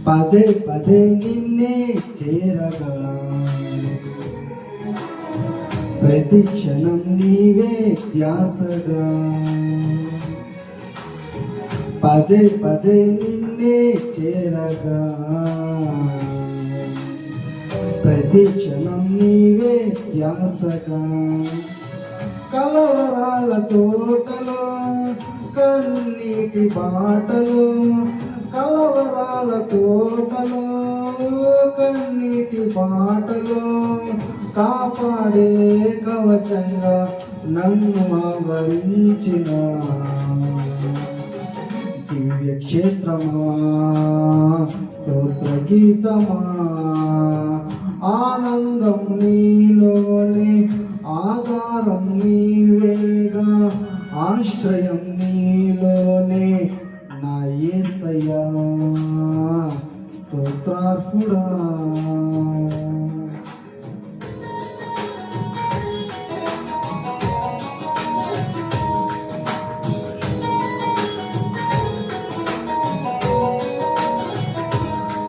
పదే పదే నిన్నే చేరగా ప్రతి క్షణం నీవే ధ్యాసగా పదే పదే నిన్నే చేరగా ప్రతి క్షణం నీవే ధ్యాసగా కలవరాల తోటలో కన్నీటి బాటలో కలవరాల తోటలో కన్నీటి బాటలో కాపాడే కవచంగా నన్ను ఆవరించిన దివ్య క్షేత్రమా స్తోత్ర గీతమా ఆనందం నీలోనే ఆధారం నీవేగా ఆశ్రయం నీలోనే నా యేసయ్యా స్తోత్రార్హుడా.